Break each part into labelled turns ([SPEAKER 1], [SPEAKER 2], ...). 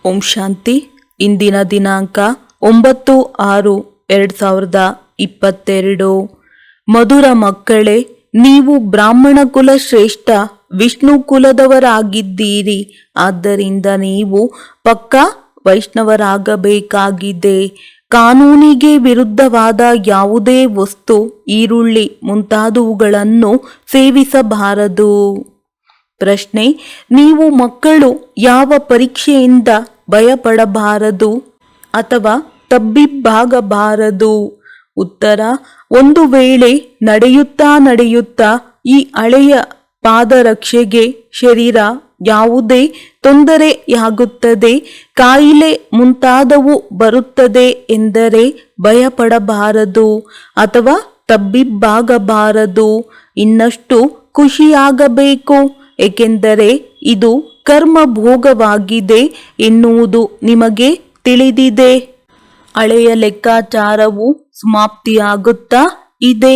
[SPEAKER 1] ಓಂ ಶಾಂತಿ. ಇಂದಿನ ದಿನಾಂಕ 9/6/2022. ಮಧುರ ಮಕ್ಕಳೇ, ನೀವು ಬ್ರಾಹ್ಮಣ ಕುಲ ಶ್ರೇಷ್ಠ ವಿಷ್ಣು ಕುಲದವರಾಗಿದ್ದೀರಿ. ಆದ್ದರಿಂದ ನೀವು ಪಕ್ಕಾ ವೈಷ್ಣವರಾಗಬೇಕಾಗಿದೆ. ಕಾನೂನಿಗೆ ವಿರುದ್ಧವಾದ ಯಾವುದೇ ವಸ್ತು, ಈರುಳ್ಳಿ ಮುಂತಾದವುಗಳನ್ನು ಸೇವಿಸಬಾರದು. ಪ್ರಶ್ನೆ: ನೀವು ಮಕ್ಕಳು ಯಾವ ಪರೀಕ್ಷೆಯಿಂದ ಭಯಪಡಬಾರದು ಅಥವಾ ತಬ್ಬಿಬ್ಬಾಗಬಾರದು? ಉತ್ತರ: ಒಂದು ವೇಳೆ ನಡೆಯುತ್ತಾ ಈ ಹಳೆಯ ಪಾದರಕ್ಷೆಗೆ ಶರೀರ ಯಾವುದೇ ತೊಂದರೆಯಾಗುತ್ತದೆ, ಕಾಯಿಲೆ ಮುಂತಾದವು ಬರುತ್ತದೆ ಎಂದರೆ ಭಯಪಡಬಾರದು ಅಥವಾ ತಬ್ಬಿಬ್ಬಾಗಬಾರದು. ಇನ್ನಷ್ಟು ಖುಷಿಯಾಗಬೇಕು, ಏಕೆಂದರೆ ಇದು ಕರ್ಮ ಭೋಗವಾಗಿದೆ ಎನ್ನುವುದು ನಿಮಗೆ ತಿಳಿದಿದೆ. ಹಳೆಯ ಲೆಕ್ಕಾಚಾರವು ಸಮಾಪ್ತಿಯಾಗುತ್ತಾ ಇದೆ.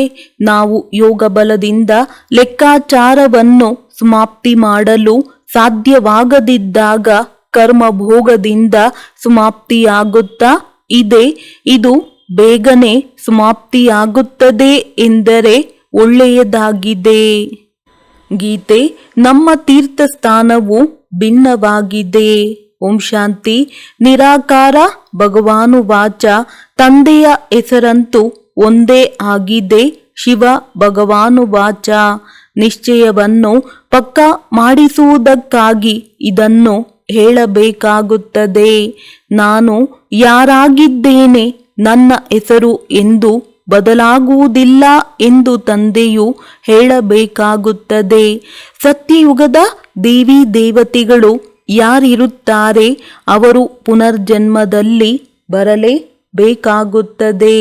[SPEAKER 1] ನಾವು ಯೋಗ ಬಲದಿಂದ ಲೆಕ್ಕಾಚಾರವನ್ನು ಸಮಾಪ್ತಿ ಮಾಡಲು ಸಾಧ್ಯವಾಗದಿದ್ದಾಗ ಕರ್ಮ ಭೋಗದಿಂದ ಸಮಾಪ್ತಿಯಾಗುತ್ತಾ ಇದೆ. ಇದು ಬೇಗನೆ ಸಮಾಪ್ತಿಯಾಗುತ್ತದೆ ಎಂದರೆ ಒಳ್ಳೆಯದಾಗಿದೆ. ಗೀತೆ: ನಮ್ಮ ತೀರ್ಥಸ್ಥಾನವು ಭಿನ್ನವಾಗಿದೆ. ಓಂ ಶಾಂತಿ. ನಿರಾಕಾರ ಭಗವಾನುವಾಚ: ತಂದೆಯ ಹೆಸರಂತೂ ಒಂದೇ ಆಗಿದೆ. ಶಿವ ಭಗವಾನುವಾಚ: ನಿಶ್ಚಯವನ್ನು ಪಕ್ಕಾ ಮಾಡಿಸುವುದಕ್ಕಾಗಿ ಇದನ್ನು ಹೇಳಬೇಕಾಗುತ್ತದೆ. ನಾನು ಯಾರಾಗಿದ್ದೇನೆ, ನನ್ನ ಹೆಸರು ಎಂದು ಬದಲಾಗುವುದಿಲ್ಲ ಎಂದು ತಂದೆಯು ಹೇಳಬೇಕಾಗುತ್ತದೆ. ಸತ್ಯಯುಗದ ದೇವಿ ದೇವತೆಗಳು ಯಾರಿರುತ್ತಾರೆ ಅವರು ಪುನರ್ಜನ್ಮದಲ್ಲಿ ಬರಲೇಬೇಕಾಗುತ್ತದೆ.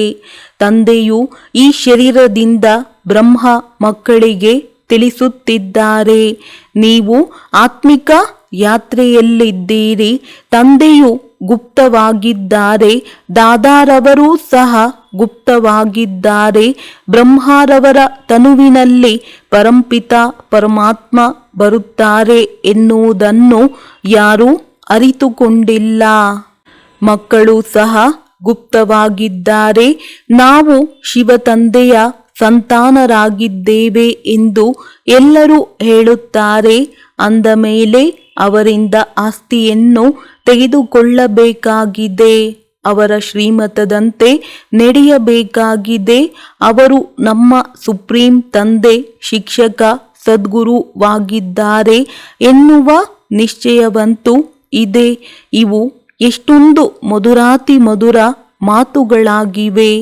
[SPEAKER 1] ತಂದೆಯು ಈ ಶರೀರದಿಂದ ಬ್ರಹ್ಮ ಮಕ್ಕಳಿಗೆ ತಿಳಿಸುತ್ತಿದ್ದಾರೆ. ನೀವು ಆತ್ಮಿಕ ಯಾತ್ರೆಯಲ್ಲಿದ್ದೀರಿ. ತಂದೆಯು ಗುಪ್ತವಾಗಿದ್ದಾರೆ, ದಾದಾರವರು ಸಹ ಗುಪ್ತವಾಗಿದ್ದಾರೆ. ಬ್ರಹ್ಮರವರ ತನುವಿನಲ್ಲಿ ಪರಂಪಿತ ಪರಮಾತ್ಮ ಬರುತ್ತಾರೆ ಎನ್ನುವುದನ್ನು ಯಾರೂ ಅರಿತುಕೊಂಡಿಲ್ಲ. ಮಕ್ಕಳು ಸಹ ಗುಪ್ತವಾಗಿದ್ದಾರೆ. ನಾವು ಶಿವ ತಂದೆಯ ಸಂತಾನರಾಗಿದ್ದೇವೆ ಎಂದು ಎಲ್ಲರೂ ಹೇಳುತ್ತಾರೆ. ಅಂದ ಮೇಲೆ ಅವರಿಂದ ಆಸ್ತಿಯನ್ನು ತೆಗೆದುಕೊಳ್ಳಬೇಕಾಗಿದೆ. ಅವರ ಶ್ರೀಮತದಂತೆ ನಡೆಯಬೇಕಾಗಿದೆ. ಅವರು ನಮ್ಮ ಸುಪ್ರೀಂ ತಂದೆ, ಶಿಕ್ಷಕ, ಸದ್ಗುರುವಾಗಿದ್ದಾರೆ ಎನ್ನುವ ನಿಶ್ಚಯವಂತೂ ಇದೆ. ಇವು ಎಷ್ಟೊಂದು ಮಧುರಾತಿ ಮಧುರ ಮಾತುಗಳಾಗಿವೆ.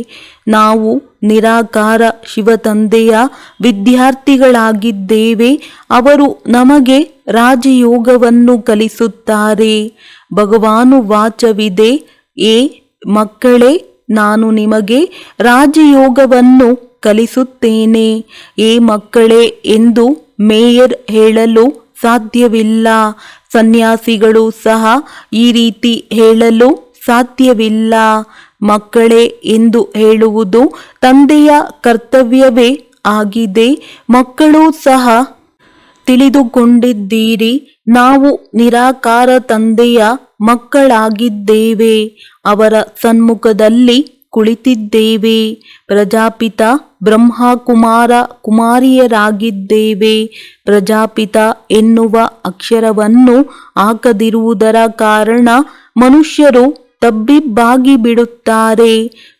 [SPEAKER 1] ನಾವು ನಿರಾಕಾರ ಶಿವತಂದೆಯ ವಿದ್ಯಾರ್ಥಿಗಳಾಗಿದ್ದೇವೆ. ಅವರು ನಮಗೆ ರಾಜಯೋಗವನ್ನು ಕಲಿಸುತ್ತಾರೆ. ಭಗವಾನುವಾಚವಿದೆ: ಏ ಮಕ್ಕಳೇ, ನಾನು ನಿಮಗೆ ರಾಜಯೋಗವನ್ನು ಕಲಿಸುತ್ತೇನೆ. ಏ ಮಕ್ಕಳೇ ಎಂದು ಮೇಯರ್ ಹೇಳಲು ಸಾಧ್ಯವಿಲ್ಲ. ಸನ್ಯಾಸಿಗಳು ಸಹ ಈ ರೀತಿ ಹೇಳಲು ಸಾಧ್ಯವಿಲ್ಲ. ಮಕ್ಕಳೇ ಎಂದು ಹೇಳುವುದು ತಂದೆಯ ಕರ್ತವ್ಯವೇ ಆಗಿದೆ. ಮಕ್ಕಳು ಸಹ ತಿಳಿದುಕೊಂಡಿದ್ದೀರಿ. ನಾವು ನಿರಾಕಾರ ತಂದೆಯ ಮಕ್ಕಳಾಗಿದ್ದೇವೆ. ಅವರ ಸನ್ಮುಖದಲ್ಲಿ ಕುಳಿತಿದ್ದೇವೆ. ಪ್ರಜಾಪಿತ ಬ್ರಹ್ಮ ಕುಮಾರ ಕುಮಾರಿಯರಾಗಿದ್ದೇವೆ. ಪ್ರಜಾಪಿತ ಎನ್ನುವ ಅಕ್ಷರವನ್ನು ಹಾಕದಿರುವುದರ ಕಾರಣ ಮನುಷ್ಯರು ತಬ್ಬಿಬ್ಬಾಗಿ ಬಿಡುತ್ತಾರೆ.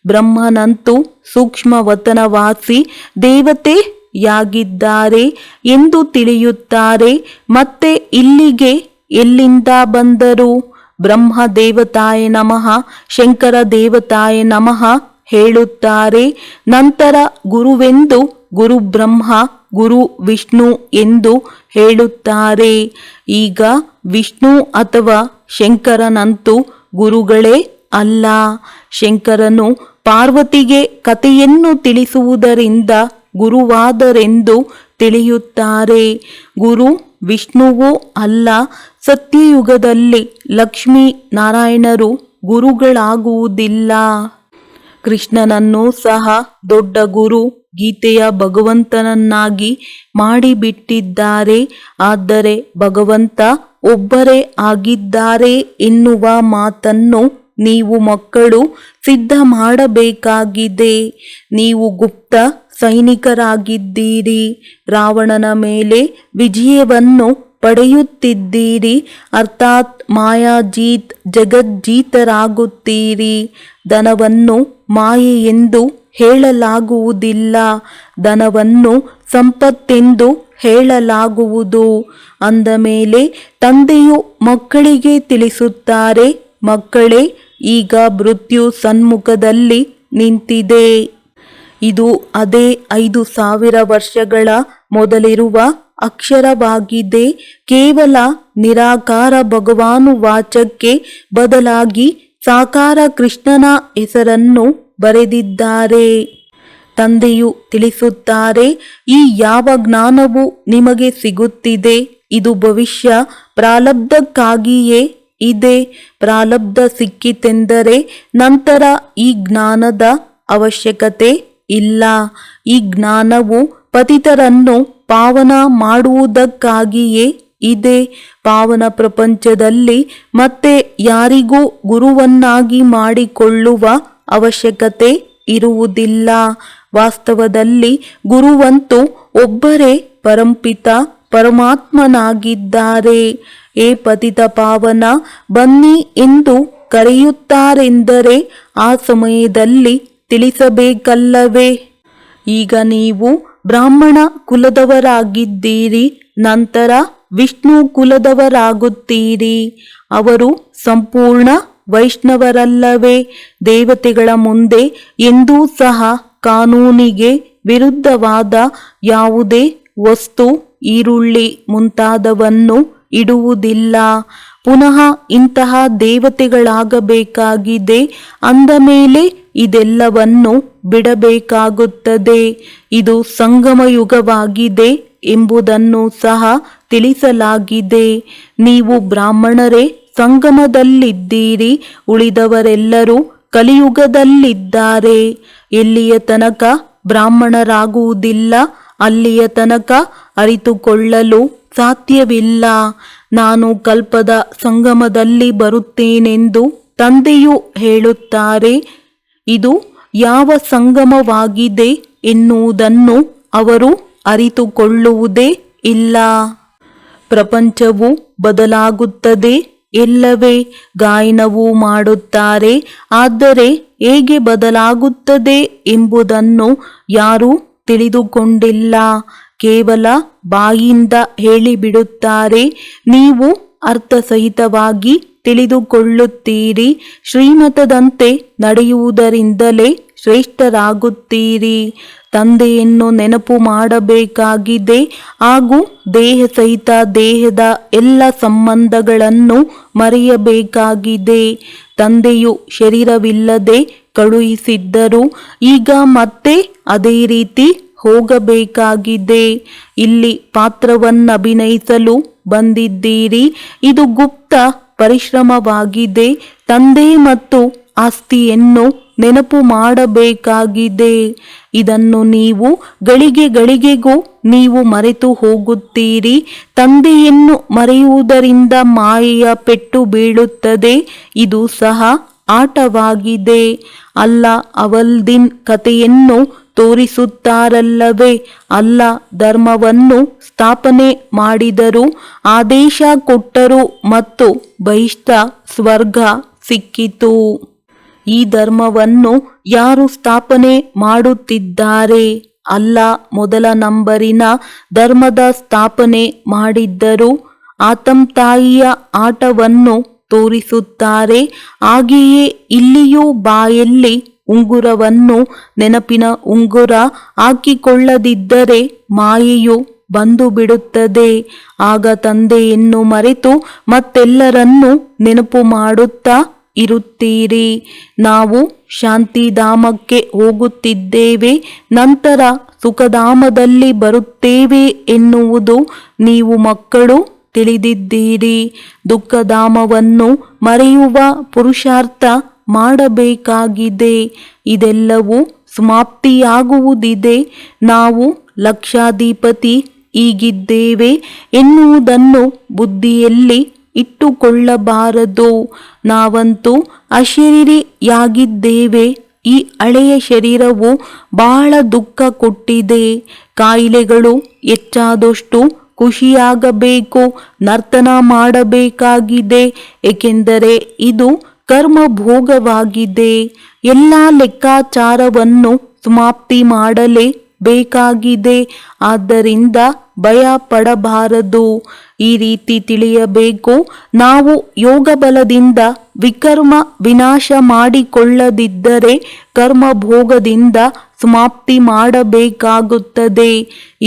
[SPEAKER 1] ಬ್ರಹ್ಮನಂತೂ ಸೂಕ್ಷ್ಮವತನವಾಸಿ ದೇವತೆಯಾಗಿದ್ದಾರೆ ಎಂದು ತಿಳಿಯುತ್ತಾರೆ. ಮತ್ತೆ ಇಲ್ಲಿಗೆ ಎಲ್ಲಿಂದ ಬಂದರು? ಬ್ರಹ್ಮ ದೇವತಾಯ ನಮಃ, ಶಂಕರ ದೇವತಾಯ ನಮಃ ಹೇಳುತ್ತಾರೆ. ನಂತರ ಗುರುವೆಂದು ಗುರು ಬ್ರಹ್ಮ, ಗುರು ವಿಷ್ಣು ಎಂದು ಹೇಳುತ್ತಾರೆ. ಈಗ ವಿಷ್ಣು ಅಥವಾ ಶಂಕರನಂತೂ ಗುರುಗಳೇ ಅಲ್ಲ. ಶಂಕರನು ಪಾರ್ವತಿಗೆ ಕಥೆಯನ್ನು ತಿಳಿಸುವುದರಿಂದ ಗುರುವಾದರೆಂದು ತಿಳಿಯುತ್ತಾರೆ. ಗುರು ವಿಷ್ಣುವೂ ಅಲ್ಲ. ಸತ್ಯಯುಗದಲ್ಲಿ ಲಕ್ಷ್ಮೀ ನಾರಾಯಣರು ಗುರುಗಳಾಗುವುದಿಲ್ಲ. ಕೃಷ್ಣನನ್ನು ಸಹ ದೊಡ್ಡ ಗುರು, ಗೀತೆಯ ಭಗವಂತನನ್ನಾಗಿ ಮಾಡಿಬಿಟ್ಟಿದ್ದಾರೆ. ಆದರೆ ಭಗವಂತ ಒಬ್ಬರೇ ಆಗಿದ್ದಾರೆ ಎನ್ನುವ ಮಾತನ್ನು ನೀವು ಮಕ್ಕಳು ಸಿದ್ಧ ಮಾಡಬೇಕಾಗಿದೆ. ನೀವು ಗುಪ್ತ ಸೈನಿಕರಾಗಿದ್ದೀರಿ. ರಾವಣನ ಮೇಲೆ ವಿಜಯವನ್ನು ಪಡೆಯುತ್ತಿದ್ದೀರಿ. ಅರ್ಥಾತ್ ಮಾಯಾಜೀತ್ ಜಗಜ್ಜೀತರಾಗುತ್ತೀರಿ. ಧನವನ್ನು ಮಾಯೆ ಎಂದು ಹೇಳಲಾಗುವುದಿಲ್ಲ. ಧನವನ್ನು ಸಂಪತ್ತೆಂದು ಹೇಳಲಾಗುವುದು. ಅಂದ ಮೇಲೆ ತಂದೆಯು ಮಕ್ಕಳಿಗೆ ತಿಳಿಸುತ್ತಾರೆ, ಮಕ್ಕಳೇ, ಈಗ ಮೃತ್ಯು ಸನ್ಮುಖದಲ್ಲಿ ನಿಂತಿದೆ. ಇದು ಅದೇ 5000 ವರ್ಷಗಳ ಮೊದಲಿರುವ ಅಕ್ಷರವಾಗಿದೆ. ಕೇವಲ ನಿರಾಕಾರ ಭಗವಾನು ವಾಚಕ್ಕೆ ಬದಲಾಗಿ ಸಾಕಾರ ಕೃಷ್ಣನ ಹೆಸರನ್ನು ಬರೆದಿದ್ದಾರೆ. ತಂದೆಯು ತಿಳಿಸುತ್ತಾರೆ, ಈ ಯಾವ ಜ್ಞಾನವು ನಿಮಗೆ ಸಿಗುತ್ತಿದೆ, ಇದು ಭವಿಷ್ಯ ಪ್ರಾರಬ್ಧಕ್ಕಾಗಿಯೇ ಇದೆ. ಪ್ರಾರಬ್ಧ ಸಿಕ್ಕಿತೆಂದರೆ ನಂತರ ಈ ಜ್ಞಾನದ ಅವಶ್ಯಕತೆ ಇಲ್ಲ. ಈ ಜ್ಞಾನವು ಪತಿತರನ್ನು ಪಾವನ ಮಾಡುವುದಕ್ಕಾಗಿಯೇ ಇದೆ. ಪಾವನ ಪ್ರಪಂಚದಲ್ಲಿ ಮತ್ತೆ ಯಾರಿಗೂ ಗುರುವನ್ನಾಗಿ ಮಾಡಿಕೊಳ್ಳುವ ಅವಶ್ಯಕತೆ ಇರುವುದಿಲ್ಲ. ವಾಸ್ತವದಲ್ಲಿ ಗುರುವಂತೂ ಒಬ್ಬರೇ ಪರಂಪಿತ ಪರಮಾತ್ಮನಾಗಿದ್ದಾರೆ. ಏ ಪತಿತ ಪಾವನ, ಬನ್ನಿ ಎಂದು ಕರೆಯುತ್ತಾರೆಂದರೆ ಆ ಸಮಯದಲ್ಲಿ ತಿಳಿಸಬೇಕಲ್ಲವೇ? ಈಗ ನೀವು ಬ್ರಾಹ್ಮಣ ಕುಲದವರಾಗಿದ್ದೀರಿ, ನಂತರ ವಿಷ್ಣು ಕುಲದವರಾಗುತ್ತೀರಿ. ಅವರು ಸಂಪೂರ್ಣ ವೈಷ್ಣವರಲ್ಲವೇ? ದೇವತೆಗಳ ಮುಂದೆ ಎಂದೂ ಸಹ ಕಾನೂನಿಗೆ ವಿರುದ್ಧವಾದ ಯಾವುದೇ ವಸ್ತು, ಈರುಳ್ಳಿ ಮುಂತಾದವನ್ನು ಇಡುವುದಿಲ್ಲ. ಪುನಃ ಇಂತಹ ದೇವತೆಗಳಾಗಬೇಕಾಗಿದೆ. ಅಂದ ಮೇಲೆ ಇದೆಲ್ಲವನ್ನು ಬಿಡಬೇಕಾಗುತ್ತದೆ. ಇದು ಸಂಗಮ ಯುಗವಾಗಿದೆ ಎಂಬುದನ್ನು ಸಹ ತಿಳಿಸಲಾಗಿದೆ. ನೀವು ಬ್ರಾಹ್ಮಣರೇ ಸಂಗಮದಲ್ಲಿದ್ದೀರಿ, ಉಳಿದವರೆಲ್ಲರೂ ಕಲಿಯುಗದಲ್ಲಿದ್ದಾರೆ. ಎಲ್ಲಿಯ ತನಕ ಬ್ರಾಹ್ಮಣರಾಗುವುದಿಲ್ಲ, ಅಲ್ಲಿಯ ತನಕ ಅರಿತುಕೊಳ್ಳಲು ಸಾಧ್ಯವಿಲ್ಲ. ನಾನು ಕಲ್ಪದ ಸಂಗಮದಲ್ಲಿ ಬರುತ್ತೇನೆಂದು ತಂದೆಯು ಹೇಳುತ್ತಾರೆ. ಇದು ಯಾವ ಸಂಗಮವಾಗಿದೆ ಎನ್ನುವುದನ್ನು ಅವರು ಅರಿತುಕೊಳ್ಳುವುದೇ ಇಲ್ಲ. ಪ್ರಪಂಚವು ಬದಲಾಗುತ್ತದೆ ಎಲ್ಲವೇ? ಗಾಯನವೂ ಮಾಡುತ್ತಾರೆ. ಆದರೆ ಹೇಗೆ ಬದಲಾಗುತ್ತದೆ ಎಂಬುದನ್ನು ಯಾರೂ ತಿಳಿದುಕೊಂಡಿಲ್ಲ. ಕೇವಲ ಬಾಯಿಂದ ಹೇಳಿಬಿಡುತ್ತಾರೆ. ನೀವು ಅರ್ಥಸಹಿತವಾಗಿ ತಿಳಿದುಕೊಳ್ಳುತ್ತೀರಿ. ಶ್ರೀಮತದಂತೆ ನಡೆಯುವುದರಿಂದಲೇ ಶ್ರೇಷ್ಠರಾಗುತ್ತೀರಿ. ತಂದೆಯನ್ನು ನೆನಪು ಮಾಡಬೇಕಾಗಿದೆ ಹಾಗೂ ದೇಹ ಸಹಿತ ದೇಹದ ಎಲ್ಲ ಸಂಬಂಧಗಳನ್ನು ಮರೆಯಬೇಕಾಗಿದೆ. ತಂದೆಯು ಶರೀರವಿಲ್ಲದೆ ಕಳುಹಿಸಿದ್ದರು. ಈಗ ಮತ್ತೆ ಅದೇ ರೀತಿ ಹೋಗಬೇಕಾಗಿದೆ. ಇಲ್ಲಿ ಪಾತ್ರವನ್ನಭಿನಯಿಸಲು ಬಂದಿದ್ದೀರಿ. ಇದು ಗುಪ್ತ ಪರಿಶ್ರಮವಾಗಿದೆ. ತಂದೆ ಮತ್ತು ಆಸ್ತಿಯನ್ನು ನೆನಪು ಮಾಡಬೇಕಾಗಿದೆ. ಇದನ್ನು ನೀವು ಗಳಿಗೆಗೂ ನೀವು ಮರೆತು ಹೋಗುತ್ತೀರಿ. ತಂದೆಯನ್ನು ಮರೆಯುವುದರಿಂದ ಮಾಯೆಯ ಪೆಟ್ಟು ಬೀಳುತ್ತದೆ. ಇದು ಸಹ ಆಟವಾಗಿದೆ. ಅಲ್ಲ ಅವಲ್ದಿನ್ ಕಥೆಯನ್ನು ತೋರಿಸುತ್ತಾರಲ್ಲವೇ? ಅಲ್ಲ ಧರ್ಮವನ್ನು ಸ್ಥಾಪನೆ ಮಾಡಿದರು, ಆದೇಶ ಕೊಟ್ಟರು ಮತ್ತು ಬಹಿಷ್ಠ ಸ್ವರ್ಗ ಸಿಕ್ಕಿತು. ಈ ಧರ್ಮವನ್ನು ಯಾರು ಸ್ಥಾಪನೆ ಮಾಡುತ್ತಿದ್ದಾರೆ? ಅಲ್ಲ ಮೊದಲ ನಂಬರಿನ ಧರ್ಮದ ಸ್ಥಾಪನೆ ಮಾಡಿದ್ದರು. ಆತಂತಾಯಿಯ ಆಟವನ್ನು ತೋರಿಸುತ್ತಾರೆ. ಹಾಗೆಯೇ ಇಲ್ಲಿಯೂ ಬಾಯಲ್ಲಿ ಉಂಗುರವನ್ನು, ನೆನಪಿನ ಉಂಗುರ ಹಾಕಿಕೊಳ್ಳದಿದ್ದರೆ ಮಾಯೆಯು ಬಂದು ಬಿಡುತ್ತದೆ. ಆಗ ತಂದೆಯನ್ನು ಮರೆತು ಮತ್ತೆಲ್ಲರನ್ನೂ ನೆನಪು ಮಾಡುತ್ತಾ ಇರುತ್ತೀರಿ. ನಾವು ಶಾಂತಿಧಾಮಕ್ಕೆ ಹೋಗುತ್ತಿದ್ದೇವೆ, ನಂತರ ಸುಖಧಾಮದಲ್ಲಿ ಬರುತ್ತೇವೆ ಎನ್ನುವುದು ನೀವು ಮಕ್ಕಳು ತಿಳಿದಿದ್ದೀರಿ. ದುಃಖಧಾಮವನ್ನು ಮರೆಯುವ ಪುರುಷಾರ್ಥ ಮಾಡಬೇಕಾಗಿದೆ. ಇದೆಲ್ಲವೂ ಸಮಾಪ್ತಿಯಾಗುವುದಿದೆ. ನಾವು ಲಕ್ಷಾಧಿಪತಿ ಹೀಗಿದ್ದೇವೆ ಎನ್ನುವುದನ್ನು ಬುದ್ಧಿಯಲ್ಲಿ ಇಟ್ಟುಕೊಳ್ಳಬಾರದು. ನಾವಂತೂ ಅಶರೀರಿಯಾಗಿದ್ದೇವೆ. ಈ ಹಳೆಯ ಶರೀರವು ಬಹಳ ದುಃಖ ಕೊಟ್ಟಿದೆ. ಕಾಯಿಲೆಗಳು ಹೆಚ್ಚಾದಷ್ಟು ಖುಷಿಯಾಗಬೇಕು, ನರ್ತನ ಮಾಡಬೇಕಾಗಿದೆ. ಏಕೆಂದರೆ ಇದು ಕರ್ಮ ಭೋಗವಾಗಿದೆ. ಎಲ್ಲ ಲೆಕ್ಕಾಚಾರವನ್ನು ಸಮಾಪ್ತಿ ಮಾಡಲೇ ಬೇಕಾಗಿದೆ. ಆದ್ದರಿಂದ ಭಯ ಪಡಬಾರದು. ಈ ರೀತಿ ತಿಳಿಯಬೇಕು, ನಾವು ಯೋಗ ಬಲದಿಂದ ವಿಕರ್ಮ ವಿನಾಶ ಮಾಡಿಕೊಳ್ಳದಿದ್ದರೆ ಕರ್ಮ ಭೋಗದಿಂದ ಸಮಾಪ್ತಿ ಮಾಡಬೇಕಾಗುತ್ತದೆ.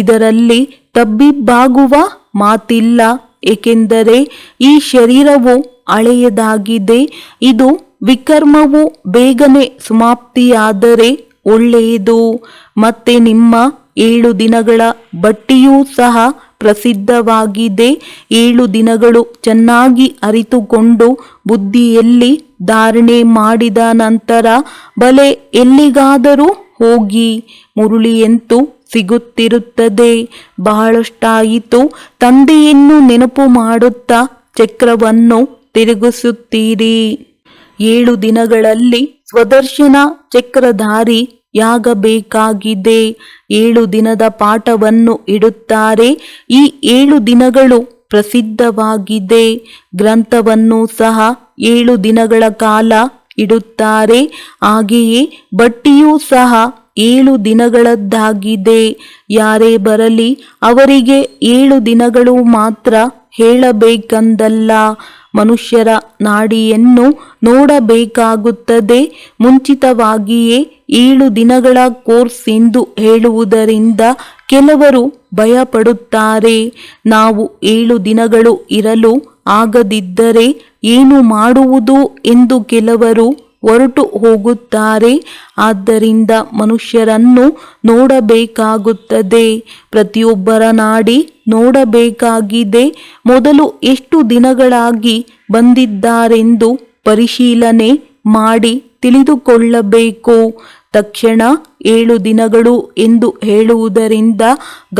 [SPEAKER 1] ಇದರಲ್ಲಿ ತಬ್ಬಿಬ್ಬಾಗುವ ಮಾತಿಲ್ಲ. ಏಕೆಂದರೆ ಈ ಶರೀರವು ಹಳೆಯದಾಗಿದೆ. ಇದು ವಿಕರ್ಮವು ಬೇಗನೆ ಸಮಾಪ್ತಿಯಾದರೆ ಒಳ್ಳೆಯದು. ಮತ್ತೆ ನಿಮ್ಮ 7 ದಿನಗಳ ಬಟ್ಟಿಯೂ ಸಹ ಪ್ರಸಿದ್ಧವಾಗಿದೆ. 7 ದಿನಗಳು ಚೆನ್ನಾಗಿ ಅರಿತುಕೊಂಡು ಬುದ್ಧಿಯಲ್ಲಿ ಧಾರಣೆ ಮಾಡಿದ ನಂತರ ಬಲೆ ಎಲ್ಲಿಗಾದರೂ ಹೋಗಿ, ಮುರುಳಿಯಂತೂ ಸಿಗುತ್ತಿರುತ್ತದೆ. ಬಹಳಷ್ಟಾಯಿತು. ತಂದೆಯನ್ನು ನೆನಪು ಮಾಡುತ್ತಾ ಚಕ್ರವನ್ನು ತಿರುಗಿಸುತ್ತೀರಿ. 7 ದಿನಗಳಲ್ಲಿ ಸ್ವದರ್ಶನ ಚಕ್ರಧಾರಿಯಾಗಬೇಕಾಗಿದೆ. 7 ದಿನದ ಪಾಠವನ್ನು ಇಡುತ್ತಾರೆ. ಈ 7 ದಿನಗಳು ಪ್ರಸಿದ್ಧವಾಗಿದೆ. ಗ್ರಂಥವನ್ನು ಸಹ 7 ದಿನಗಳ ಕಾಲ ಇಡುತ್ತಾರೆ. ಹಾಗೆಯೇ ಬಟ್ಟಿಯೂ ಸಹ 7 ದಿನಗಳದ್ದಾಗಿದೆ. ಯಾರೇ ಬರಲಿ ಅವರಿಗೆ 7 ದಿನಗಳು ಮಾತ್ರ ಹೇಳಬೇಕೆಂದಲ್ಲ. ಮನುಷ್ಯರ ನಾಡಿಯನ್ನು ನೋಡಬೇಕಾಗುತ್ತದೆ. ಮುಂಚಿತವಾಗಿಯೇ 7 ದಿನಗಳ ಕೋರ್ಸ್ ಎಂದು ಹೇಳುವುದರಿಂದ ಕೆಲವರು ಭಯಪಡುತ್ತಾರೆ. ನಾವು 7 ದಿನಗಳು ಇರಲು ಆಗದಿದ್ದರೆ ಏನು ಮಾಡುವುದು ಎಂದು ಕೆಲವರು ಹೊರಟು ಹೋಗುತ್ತಾರೆ. ಆದ್ದರಿಂದ ಮನುಷ್ಯರನ್ನು ನೋಡಬೇಕಾಗುತ್ತದೆ. ಪ್ರತಿಯೊಬ್ಬರ ನಾಡಿ ನೋಡಬೇಕಾಗಿದೆ. ಮೊದಲು ಎಷ್ಟು ದಿನಗಳಾಗಿ ಬಂದಿದ್ದಾರೆಂದು ಪರಿಶೀಲನೆ ಮಾಡಿ ತಿಳಿದುಕೊಳ್ಳಬೇಕು. ತಕ್ಷಣ 7 ದಿನಗಳು ಎಂದು ಹೇಳುವುದರಿಂದ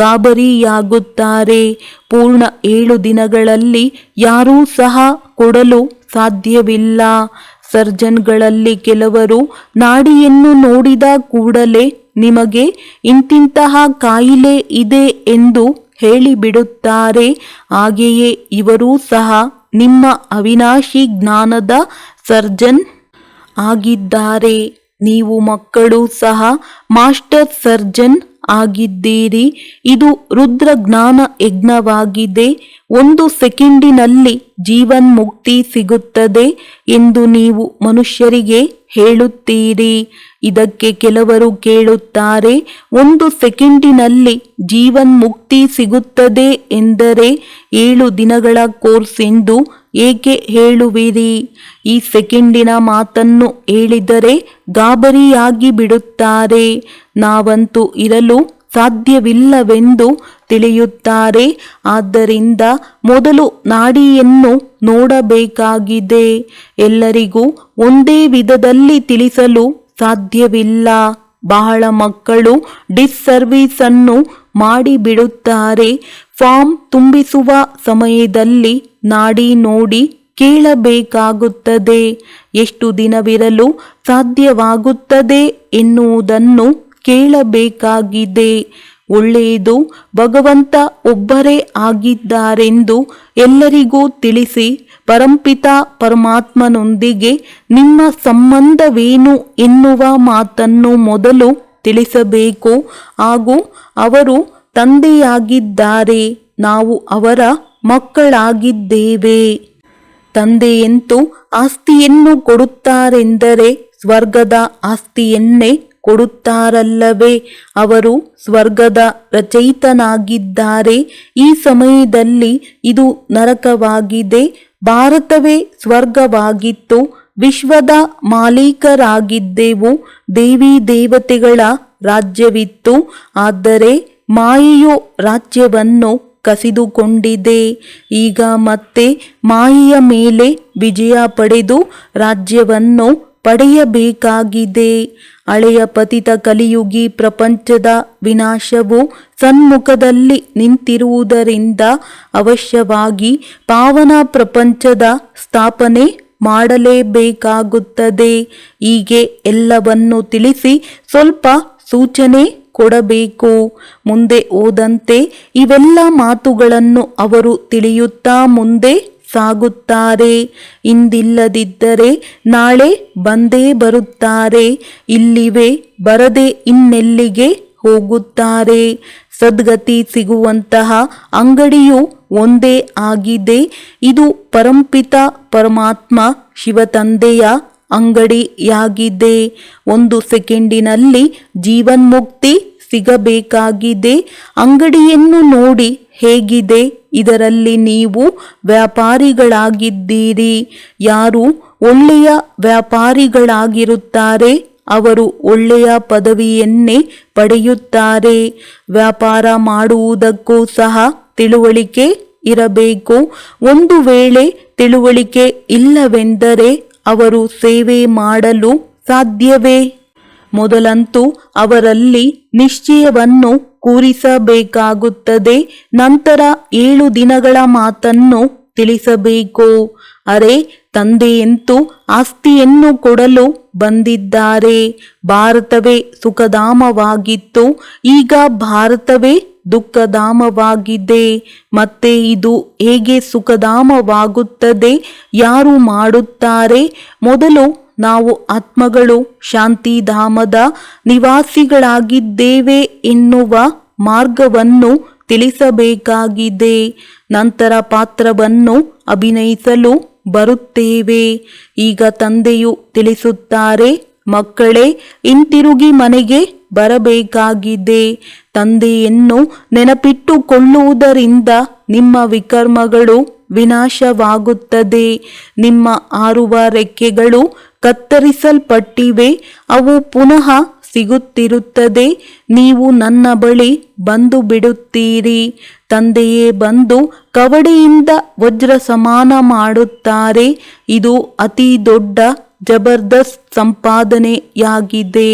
[SPEAKER 1] ಗಾಬರಿಯಾಗುತ್ತಾರೆ. ಪೂರ್ಣ 7 ದಿನಗಳಲ್ಲಿ ಯಾರೂ ಸಹ ಕೊಡಲು ಸಾಧ್ಯವಿಲ್ಲ. ಸರ್ಜನ್ಗಳಲ್ಲಿ ಕೆಲವರು ನಾಡಿಯನ್ನು ನೋಡಿದ ಕೂಡಲೇ ನಿಮಗೆ ಇಂತಿಂತಹ ಕಾಯಿಲೆ ಇದೆ ಎಂದು ಹೇಳಿಬಿಡುತ್ತಾರೆ. ಹಾಗೆಯೇ ಇವರೂ ಸಹ ನಿಮ್ಮ ಅವಿನಾಶಿ ಜ್ಞಾನದ ಸರ್ಜನ್ ಆಗಿದ್ದಾರೆ. ನೀವು ಮಕ್ಕಳು ಸಹ ಮಾಸ್ಟರ್ ಸರ್ಜನ್ ಆಗಿದ್ದೀರಿ. ಇದು ರುದ್ರ ಜ್ಞಾನ ಯಜ್ಞವಾಗಿದೆ. 1 ಸೆಕೆಂಡಿನಲ್ಲಿ ಜೀವನ್ಮುಕ್ತಿ ಸಿಗುತ್ತದೆ ಎಂದು ನೀವು ಮನುಷ್ಯರಿಗೆ ಹೇಳುತ್ತೀರಿ. ಇದಕ್ಕೆ ಕೆಲವರು ಕೇಳುತ್ತಾರೆ, 1 ಸೆಕೆಂಡಿನಲ್ಲಿ ಜೀವನ್ಮುಕ್ತಿ ಸಿಗುತ್ತದೆ ಎಂದರೆ 7 ದಿನಗಳ ಕೋರ್ಸ್ ಎಂದು ಏಕೆ ಹೇಳುವಿರಿ? ಈ ಸೆಕೆಂಡಿನ ಮಾತನ್ನು ಹೇಳಿದರೆ ಗಾಬರಿಯಾಗಿ ಬಿಡುತ್ತಾರೆ. ನಾವಂತೂ ಇರಲು ಸಾಧ್ಯವಿಲ್ಲವೆಂದು ತಿಳಿಯುತ್ತಾರೆ. ಆದ್ದರಿಂದ ಮೊದಲು ನಾಡಿಯನ್ನು ನೋಡಬೇಕಾಗಿದೆ. ಎಲ್ಲರಿಗೂ ಒಂದೇ ವಿಧದಲ್ಲಿ ತಿಳಿಸಲು ಸಾಧ್ಯವಿಲ್ಲ. ಬಹಳ ಮಕ್ಕಳು ಡಿಸ್ಸರ್ವಿಸ್ ಅನ್ನು ಮಾಡಿಬಿಡುತ್ತಾರೆ. ಫಾರ್ಮ್ ತುಂಬಿಸುವ ಸಮಯದಲ್ಲಿ ನಾಡಿ ನೋಡಿ ಕೇಳಬೇಕಾಗುತ್ತದೆ. ಎಷ್ಟು ದಿನವಿರಲು ಸಾಧ್ಯವಾಗುತ್ತದೆ ಎನ್ನುವುದನ್ನು ಕೇಳಬೇಕಾಗಿದೆ. ಒಳ್ಳೆಯದು, ಭಗವಂತ ಒಬ್ಬರೇ ಆಗಿದ್ದಾರೆಂದು ಎಲ್ಲರಿಗೂ ತಿಳಿಸಿ ಪರಂಪಿತ ಪರಮಾತ್ಮನೊಂದಿಗೆ ನಿಮ್ಮ ಸಂಬಂಧವೇನು ಎನ್ನುವ ಮಾತನ್ನು ಮೊದಲು ತಿಳಿಸಬೇಕು. ಹಾಗೂ ಅವರು ತಂದೆಯಾಗಿದ್ದಾರೆ, ನಾವು ಅವರ ಮಕ್ಕಳಾಗಿದ್ದೇವೆ. ತಂದೆಯಂತೂ ಆಸ್ತಿಯನ್ನು ಕೊಡುತ್ತಾರೆಂದರೆ ಸ್ವರ್ಗದ ಆಸ್ತಿಯನ್ನೇ ಕೊಡುತ್ತಾರಲ್ಲವೇ? ಅವರು ಸ್ವರ್ಗದ ರಚಯಿತನಾಗಿದ್ದಾರೆ. ಈ ಸಮಯದಲ್ಲಿ ಇದು ನರಕವಾಗಿದೆ. ಭಾರತವೇ ಸ್ವರ್ಗವಾಗಿತ್ತು. ವಿಶ್ವದ ಮಾಲೀಕರಾಗಿದ್ದೆವು. ದೇವಿ ದೇವತೆಗಳ ರಾಜ್ಯವಿತ್ತು. ಆದರೆ ಮಾಯೆಯು ರಾಜ್ಯವನ್ನು ಕಸಿದುಕೊಂಡಿದೆ. ಈಗ ಮತ್ತೆ ಮಾಯೆಯ ಮೇಲೆ ವಿಜಯ ಪಡೆದು ರಾಜ್ಯವನ್ನು ಪಡೆಯಬೇಕಾಗಿದೆ. ಹಳೆಯ ಪತಿತ ಕಲಿಯುಗಿ ಪ್ರಪಂಚದ ವಿನಾಶವು ಸನ್ಮುಖದಲ್ಲಿ ನಿಂತಿರುವುದರಿಂದ ಅವಶ್ಯವಾಗಿ ಪಾವನ ಪ್ರಪಂಚದ ಸ್ಥಾಪನೆ ಮಾಡಲೇಬೇಕಾಗುತ್ತದೆ. ಹೀಗೆ ಎಲ್ಲವನ್ನು ತಿಳಿಸಿ ಸ್ವಲ್ಪ ಸೂಚನೆ ಕೊಡಬೇಕು. ಮುಂದೆ ಹೋದಂತೆ ಇವೆಲ್ಲ ಮಾತುಗಳನ್ನು ಅವರು ತಿಳಿಯುತ್ತಾ ಮುಂದೆ ಸಾಗುತ್ತಾರೆ. ಇಂದಿಲ್ಲದಿದ್ದರೆ ನಾಳೆ ಬಂದೇ ಬರುತ್ತಾರೆ. ಇಲ್ಲಿವೆ ಬರದೆ ಇನ್ನೆಲ್ಲಿಗೆ ಹೋಗುತ್ತಾರೆ. ಸದ್ಗತಿ ಸಿಗುವಂತಹ ಅಂಗಡಿಯು ಒಂದೇ ಆಗಿದೆ. ಇದು ಪರಂಪಿತ ಪರಮಾತ್ಮ ಶಿವತಂದೆಯ ಅಂಗಡಿಯಾಗಿದೆ. 1 ಸೆಕೆಂಡಿನಲ್ಲಿ ಜೀವನ್ಮುಕ್ತಿ ಸಿಗಬೇಕಾಗಿದೆ. ಅಂಗಡಿಯನ್ನು ನೋಡಿ ಹೇಗಿದೆ. ಇದರಲ್ಲಿ ನೀವು ವ್ಯಾಪಾರಿಗಳಾಗಿದ್ದೀರಿ. ಯಾರು ಒಳ್ಳೆಯ ವ್ಯಾಪಾರಿಗಳಾಗಿರುತ್ತಾರೆ ಅವರು ಒಳ್ಳೆಯ ಪದವಿಯನ್ನೇ ಪಡೆಯುತ್ತಾರೆ. ವ್ಯಾಪಾರ ಮಾಡುವುದಕ್ಕೂ ಸಹ ತಿಳುವಳಿಕೆ ಇರಬೇಕು. ಒಂದು ವೇಳೆ ತಿಳುವಳಿಕೆ ಇಲ್ಲವೆಂದರೆ ಅವರು ಸೇವೆ ಮಾಡಲು ಸಾಧ್ಯವೇ? ಮೊದಲಂತೂ ಅವರಲ್ಲಿ ನಿಶ್ಚಯವನ್ನು ಕೂರಿಸಬೇಕಾಗುತ್ತದೆ. ನಂತರ 7 ದಿನಗಳ ಮಾತನ್ನು ತಿಳಿಸಬೇಕು. ಅರೆ, ತಂದೆಯಂತೂ ಆಸ್ತಿಯನ್ನು ಕೊಡಲು ಬಂದಿದ್ದಾರೆ. ಭಾರತವೇ ಸುಖಧಾಮವಾಗಿತ್ತು, ಈಗ ಭಾರತವೇ ದುಃಖಧಾಮವಾಗಿದೆ. ಮತ್ತೆ ಇದು ಹೇಗೆ ಸುಖಧಾಮವಾಗುತ್ತದೆ? ಯಾರು ಮಾಡುತ್ತಾರೆ? ಮೊದಲು ನಾವು ಆತ್ಮಗಳು ಶಾಂತಿಧಾಮದ ನಿವಾಸಿಗಳಾಗಿದ್ದೇವೆ ಎನ್ನುವ ಮಾರ್ಗವನ್ನು ತಿಳಿಸಬೇಕಾಗಿದೆ. ನಂತರ ಪಾತ್ರವನ್ನು ಅಭಿನಯಿಸಲು ಬರುತ್ತೇವೆ. ಈಗ ತಂದೆಯು ತಿಳಿಸುತ್ತಾರೆ, ಮಕ್ಕಳೇ, ಹಿಂತಿರುಗಿ ಮನೆಗೆ ಬರಬೇಕಾಗಿದೆ. ತಂದೆಯನ್ನು ನೆನಪಿಟ್ಟುಕೊಳ್ಳುವುದರಿಂದ ನಿಮ್ಮ ವಿಕರ್ಮಗಳು ವಿನಾಶವಾಗುತ್ತದೆ. ನಿಮ್ಮ ಹಾರುವ ರೆಕ್ಕೆಗಳು ಕತ್ತರಿಸಲ್ಪಟ್ಟಿವೆ, ಅವು ಪುನಃ ಸಿಗುತ್ತಿರುತ್ತದೆ. ನೀವು ನನ್ನ ಬಳಿ ಬಂದು ಬಿಡುತ್ತೀರಿ. ತಂದೆಯೇ ಬಂದು ಕವಡೆಯಿಂದ ವಜ್ರ ಸಮಾನ ಮಾಡುತ್ತಾರೆ. ಇದು ಅತಿ ದೊಡ್ಡ ಜಬರ್ದಸ್ತ್ ಸಂಪಾದನೆಯಾಗಿದೆ.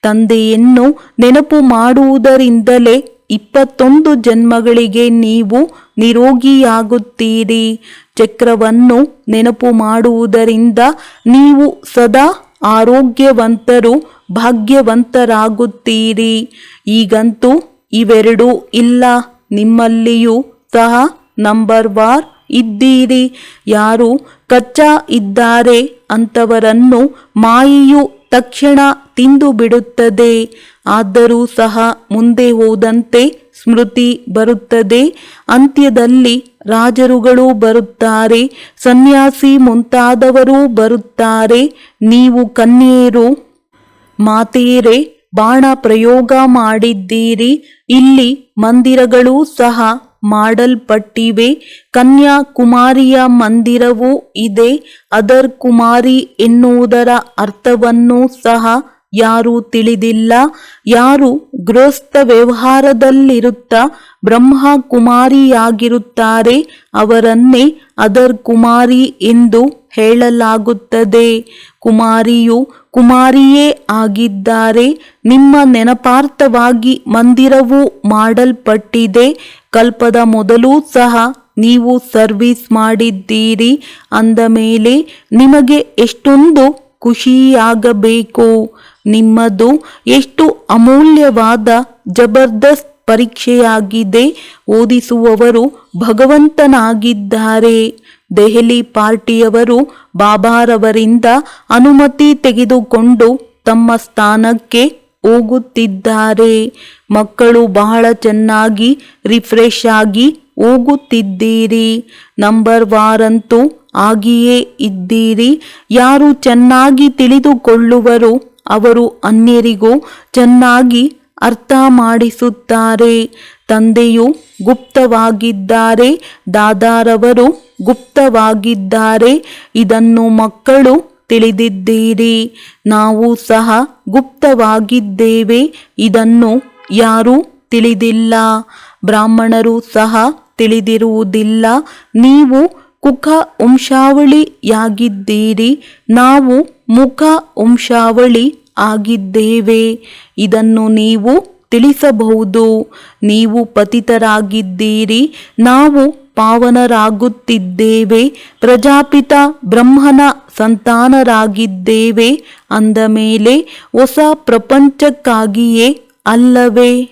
[SPEAKER 1] ತಂದೆಯನ್ನು ನೆನಪು ಮಾಡುವುದರಿಂದಲೇ 21 ಜನ್ಮಗಳಿಗೆ ನೀವು ನಿರೋಗಿಯಾಗುತ್ತೀರಿ. ಚಕ್ರವನ್ನು ನೆನಪು ಮಾಡುವುದರಿಂದ ನೀವು ಸದಾ ಆರೋಗ್ಯವಂತರು, ಭಾಗ್ಯವಂತರಾಗುತ್ತೀರಿ. ಈಗಂತೂ ಇವೆರಡೂ ಇಲ್ಲ. ನಿಮ್ಮಲ್ಲಿಯೂ ಸಹ ನಂಬರ್ ವಾರ್ ಇದ್ದೀರಿ. ಯಾರು ಕಚ್ಚಾ ಇದ್ದಾರೆ ಅಂಥವರನ್ನು ಮಾಯೆಯು ತಕ್ಷಣ ತಿಂದು ಬಿಡುತ್ತದೆ. ಆದರೂ ಸಹ ಮುಂದೆ ಹೋದಂತೆ ಸ್ಮೃತಿ ಬರುತ್ತದೆ. ಅಂತ್ಯದಲ್ಲಿ ರಾಜರುಗಳು ಬರುತ್ತಾರೆ, ಸನ್ಯಾಸಿ ಮುಂತಾದವರು ಬರುತ್ತಾರೆ. ನೀವು ಕನ್ಯೆಯರು, ಮಾತೆಯರೇ, ಬಾಣ ಪ್ರಯೋಗ ಮಾಡಿದ್ದೀರಿ. ಇಲ್ಲಿ ಮಂದಿರಗಳೂ ಸಹ ಮಾಡಲ್ಪಟ್ಟಿವೆ. ಕನ್ಯಾಕುಮಾರಿಯ ಮಂದಿರವೂ ಇದೆ. ಅದರ್ ಕುಮಾರಿ ಎನ್ನುವುದರ ಅರ್ಥವನ್ನೂ ಸಹ ಯಾರೂ ತಿಳಿದಿಲ್ಲ. ಯಾರು ಗೃಹಸ್ಥ ವ್ಯವಹಾರದಲ್ಲಿರುತ್ತಾ ಬ್ರಹ್ಮಕುಮಾರಿಯಾಗಿರುತ್ತಾರೆ ಅವರನ್ನೇ ಅದರ್ ಕುಮಾರಿ ಎಂದು ಹೇಳಲಾಗುತ್ತದೆ. ಕುಮಾರಿಯು ಕುಮಾರಿಯೇ ಆಗಿದ್ದಾರೆ. ನಿಮ್ಮ ನೆನಪಾರ್ಥವಾಗಿ ಮಂದಿರವು ಮಾಡಲ್ಪಟ್ಟಿದೆ. ಕಲ್ಪದ ಮೊದಲೂ ಸಹ ನೀವು ಸರ್ವಿಸ್ ಮಾಡಿದ್ದೀರಿ. ಅಂದ ಮೇಲೆ ನಿಮಗೆ ಎಷ್ಟೊಂದು ಖುಷಿಯಾಗಬೇಕು. ನಿಮ್ಮದು ಎಷ್ಟು ಅಮೂಲ್ಯವಾದ ಜಬರ್ದಸ್ತ್ ಪರೀಕ್ಷೆಯಾಗಿದೆ. ಓದಿಸುವವರು ಭಗವಂತನಾಗಿದ್ದಾರೆ. ದೆಹಲಿ ಪಾರ್ಟಿಯವರು ಬಾಬಾರವರಿಂದ ಅನುಮತಿ ತೆಗೆದುಕೊಂಡು ತಮ್ಮ ಸ್ಥಾನಕ್ಕೆ ಹೋಗುತ್ತಿದ್ದಾರೆ. ಮಕ್ಕಳು ಬಹಳ ಚೆನ್ನಾಗಿ ರಿಫ್ರೆಶ್ ಆಗಿ ಹೋಗುತ್ತಿದ್ದೀರಿ. ನಂಬರ್ ವಾರಂತೂ ಆಗಿಯೇ ಇದ್ದೀರಿ. ಯಾರು ಚೆನ್ನಾಗಿ ತಿಳಿದುಕೊಳ್ಳುವರು ಅವರು ಅನ್ಯರಿಗೂ ಚೆನ್ನಾಗಿ ಅರ್ಥ ಮಾಡಿಸುತ್ತಾರೆ. ತಂದೆಯು ಗುಪ್ತವಾಗಿದ್ದಾರೆ, ದಾದಾರವರು ಗುಪ್ತವಾಗಿದ್ದಾರೆ. ಇದನ್ನು ಮಕ್ಕಳು ತಿಳಿದಿದ್ದೀರಿ. ನಾವು ಸಹ ಗುಪ್ತವಾಗಿದ್ದೇವೆ. ಇದನ್ನು ಯಾರೂ ತಿಳಿದಿಲ್ಲ. ಬ್ರಾಹ್ಮಣರು ಸಹ ತಿಳಿದಿರುವುದಿಲ್ಲ. ನೀವು ಕುಖ ವಂಶಾವಳಿಯಾಗಿದ್ದೀರಿ. ನಾವು ಮುಖ ವಂಶಾವಳಿ ಆಗಿದ್ದೇವೆ. ಇದನ್ನು ನೀವು ತಿಳಿಸಬಹುದು. ನೀವು ಪತಿತರಾಗಿದ್ದೀರಿ, ನಾವು ಪಾವನರಾಗುತ್ತಿದ್ದೇವೆ. ಪ್ರಜಾಪಿತ ಬ್ರಹ್ಮನ ಸಂತಾನರಾಗಿದ್ದೇವೆ ಅಂದ ಮೇಲೆ ಹೊಸ ಪ್ರಪಂಚಕ್ಕಾಗಿಯೇ ಅಲ್ಲವೇ?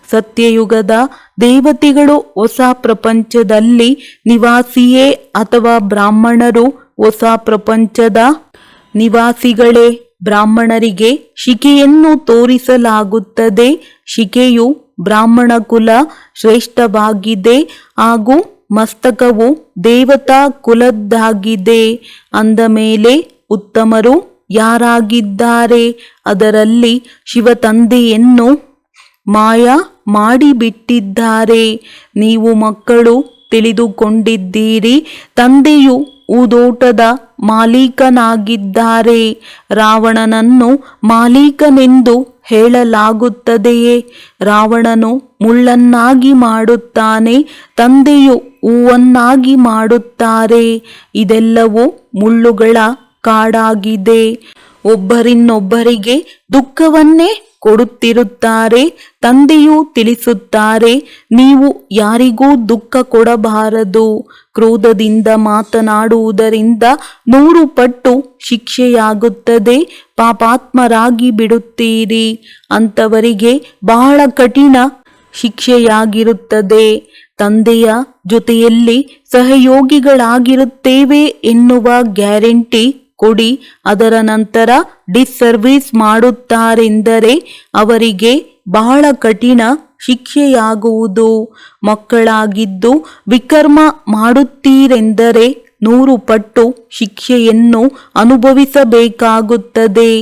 [SPEAKER 1] ಸತ್ಯಯುಗದ ದೇವತೆಗಳು ಹೊಸ ಪ್ರಪಂಚದಲ್ಲಿ ನಿವಾಸಿಯೇ ಅಥವಾ ಬ್ರಾಹ್ಮಣರು ಹೊಸ ಪ್ರಪಂಚದ ನಿವಾಸಿಗಳೇ? ಬ್ರಾಹ್ಮಣರಿಗೆ ಶಿಖೆಯನ್ನು ತೋರಿಸಲಾಗುತ್ತದೆ. ಶಿಖೆಯು ಬ್ರಾಹ್ಮಣ ಕುಲ ಶ್ರೇಷ್ಠವಾಗಿದೆ ಹಾಗೂ ಮಸ್ತಕವು ದೇವತಾ ಕುಲದ್ದಾಗಿದೆ ಅಂದ ಮೇಲೆ ಉತ್ತಮರು ಯಾರಾಗಿದ್ದಾರೆ? ಅದರಲ್ಲಿ ಶಿವತಂದೆಯನ್ನು ಮಾಯ ಮಾಡಿಬಿಟ್ಟಿದ್ದಾರೆ. ನೀವು ಮಕ್ಕಳು ತಿಳಿದುಕೊಂಡಿದ್ದೀರಿ, ತಂದೆಯು ಊದೋಟದ ಮಾಲೀಕನಾಗಿದ್ದಾರೆ. ರಾವಣನನ್ನು ಮಾಲೀಕನೆಂದು ಹೇಳಲಾಗುತ್ತದೆಯೇ? ರಾವಣನು ಮುಳ್ಳನ್ನಾಗಿ ಮಾಡುತ್ತಾನೆ, ತಂದೆಯು ಹೂವನ್ನಾಗಿ ಮಾಡುತ್ತಾರೆ. ಇದೆಲ್ಲವೂ ಮುಳ್ಳುಗಳ ಕಾಡಾಗಿದೆ. ಒಬ್ಬರಿನ್ನೊಬ್ಬರಿಗೆ ದುಃಖವನ್ನೇ ಕೊಡುತ್ತಿರುತ್ತಾರೆ. ತಂದೆಯು ತಿಳಿಸುತ್ತಾರೆ, ನೀವು ಯಾರಿಗೂ ದುಃಖ ಕೊಡಬಾರದು. ಕ್ರೋಧದಿಂದ ಮಾತನಾಡುವುದರಿಂದ 100 ಪಟ್ಟು ಶಿಕ್ಷೆಯಾಗುತ್ತದೆ. ಪಾಪಾತ್ಮರಾಗಿ ಬಿಡುತ್ತೀರಿ. ಅಂಥವರಿಗೆ ಬಹಳ ಕಠಿಣ ಶಿಕ್ಷೆಯಾಗಿರುತ್ತದೆ. ತಂದೆಯ ಜೊತೆಯಲ್ಲಿ ಸಹಯೋಗಿಗಳಾಗಿರುತ್ತೇವೆ ಎನ್ನುವ ಗ್ಯಾರಂಟಿ ಕೊಡಿ. ಅದರ ನಂತರ ಡಿಸ್ಸರ್ವಿಸ್ ಮಾಡುತ್ತಾರೆಂದರೆ ಅವರಿಗೆ ಬಹಳ ಕಠಿಣ ಶಿಕ್ಷೆಯಾಗುವುದು. ಮಕ್ಕಳಾಗಿದ್ದು ವಿಕರ್ಮ ಮಾಡುತ್ತೀರೆಂದರೆ 100 ಪಟ್ಟು ಶಿಕ್ಷೆಯನ್ನು ಅನುಭವಿಸಬೇಕಾಗುತ್ತದೆ.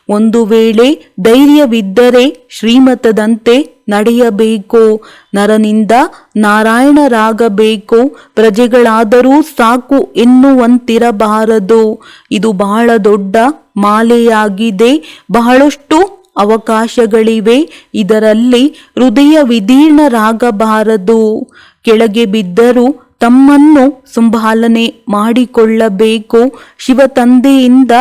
[SPEAKER 1] ಒಂದು ವೇಳೆ ಧೈರ್ಯವಿದ್ದರೆ ಶ್ರೀಮತದಂತೆ ನಡೆಯಬೇಕು. ನರನಿಂದ ನಾರಾಯಣರಾಗಬೇಕು. ಪ್ರಜೆಗಳಾದರೂ ಸಾಕು ಎನ್ನುವಂತಿರಬಾರದು. ಇದು ಬಹಳ ದೊಡ್ಡ ಮಾಲೆಯಾಗಿದೆ. ಬಹಳಷ್ಟು ಅವಕಾಶಗಳಿವೆ. ಇದರಲ್ಲಿ ಹೃದಯ ವಿದೀರ್ಣರಾಗಬಾರದು. ಕೆಳಗೆ ಬಿದ್ದರೂ ತಮ್ಮನ್ನು ಸಂಭಾಲನೆ ಮಾಡಿಕೊಳ್ಳಬೇಕು. ಶಿವತಂದೆಯಿಂದ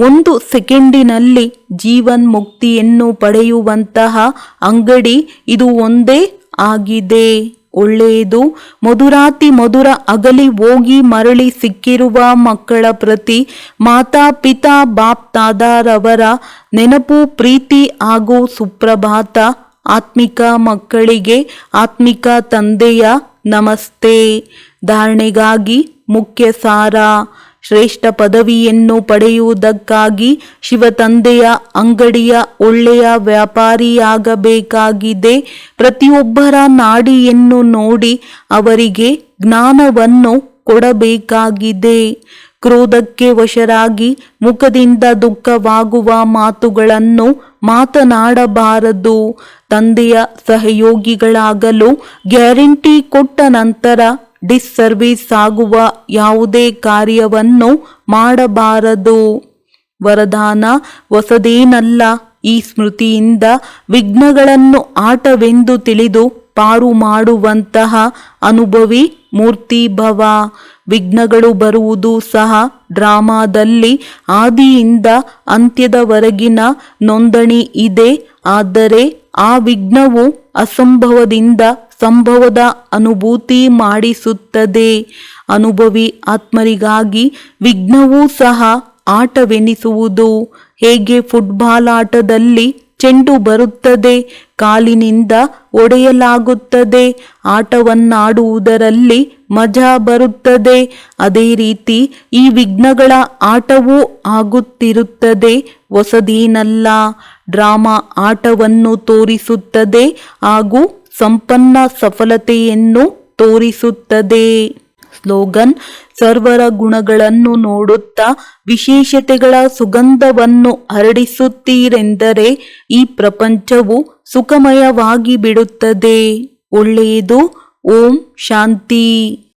[SPEAKER 1] 1 ಸೆಕೆಂಡಿನಲ್ಲಿ ಜೀವನ್ಮುಕ್ತಿಯನ್ನು ಪಡೆಯುವಂತಹ ಅಂಗಡಿ ಇದು ಒಂದೇ ಆಗಿದೆ. ಒಳ್ಳೆಯದು. ಮಧುರಾತಿ ಮಧುರ ಅಗಲಿ ಹೋಗಿ ಮರಳಿ ಸಿಕ್ಕಿರುವ ಮಕ್ಕಳ ಪ್ರತಿ ಮಾತಾ ಪಿತಾ ಬಾಪ್ ತಾದಾರವರ ನೆನಪು, ಪ್ರೀತಿ ಹಾಗೂ ಸುಪ್ರಭಾತ. ಆತ್ಮಿಕ ಮಕ್ಕಳಿಗೆ ಆತ್ಮಿಕ ತಂದೆಯ ನಮಸ್ತೆ. ಧಾರಣೆಗಾಗಿ ಮುಖ್ಯ ಸಾರ. ಶ್ರೇಷ್ಠ ಪದವಿಯನ್ನು ಪಡೆಯುವುದಕ್ಕಾಗಿ ಶಿವತಂದೆಯ ಅಂಗಡಿಯ ಒಳ್ಳೆಯ ವ್ಯಾಪಾರಿಯಾಗಬೇಕಾಗಿದೆ. ಪ್ರತಿಯೊಬ್ಬರ ನಾಡಿಯನ್ನು ನೋಡಿ ಅವರಿಗೆ ಜ್ಞಾನವನ್ನು ಕೊಡಬೇಕಾಗಿದೆ. ಕ್ರೋಧಕ್ಕೆ ವಶರಾಗಿ ಮುಖದಿಂದ ದುಃಖವಾಗುವ ಮಾತುಗಳನ್ನು ಮಾತನಾಡಬಾರದು. ತಂದೆಯ ಸಹಯೋಗಿಗಳಾಗಲು ಗ್ಯಾರಂಟಿ ಕೊಟ್ಟ ನಂತರ ಡಿಸ್ಸರ್ವಿಸ್ ಆಗುವ ಯಾವುದೇ ಕಾರ್ಯವನ್ನು ಮಾಡಬಾರದು. ವರದಾನ ಹೊಸದೇನಲ್ಲ. ಈ ಸ್ಮೃತಿಯಿಂದ ವಿಘ್ನಗಳನ್ನು ಆಟವೆಂದು ತಿಳಿದು ಪಾರು ಮಾಡುವಂತಹ ಅನುಭವಿ ಮೂರ್ತಿಭವ. ವಿಘ್ನಗಳು ಬರುವುದು ಸಹ ಡ್ರಾಮಾದಲ್ಲಿ ಆದಿಯಿಂದ ಅಂತ್ಯದವರೆಗಿನ ನೋಂದಣಿ ಇದೆ. ಆದರೆ ಆ ವಿಘ್ನವು ಅಸಂಭವದಿಂದ ಸಂಭವದ ಅನುಭೂತಿ ಮಾಡಿಸುತ್ತದೆ. ಅನುಭವಿ ಆತ್ಮರಿಗಾಗಿ ವಿಘ್ನವೂ ಸಹ ಆಟವೆನಿಸುವುದು. ಹೇಗೆ ಫುಟ್ಬಾಲ್ ಆಟದಲ್ಲಿ ಚೆಂಡು ಬರುತ್ತದೆ, ಕಾಲಿನಿಂದ ಒಡೆಯಲಾಗುತ್ತದೆ. ಆಟವನ್ನಾಡುವುದರಲ್ಲಿ ಮಜಾ ಬರುತ್ತದೆ. ಅದೇ ರೀತಿ ಈ ವಿಘ್ನಗಳ ಆಟವೂ ಆಗುತ್ತಿರುತ್ತದೆ. ಹೊಸದೇನಲ್ಲ. ಡ್ರಾಮಾ ಆಟವನ್ನು ತೋರಿಸುತ್ತದೆ ಹಾಗೂ ಸಂಪನ್ನ ಸಫಲತೆಯನ್ನು ತೋರಿಸುತ್ತದೆ. ಸ್ಲೋಗನ್: ಸರ್ವರ ಗುಣಗಳನ್ನು ನೋಡುತ್ತಾ ವಿಶೇಷತೆಗಳ ಸುಗಂಧವನ್ನು ಹರಡಿಸುತ್ತೀರೆಂದರೆ ಈ ಪ್ರಪಂಚವು ಸುಖಮಯವಾಗಿ ಬಿಡುತ್ತದೆ. ಒಳ್ಳೆಯದು. ಓಂ ಶಾಂತಿ.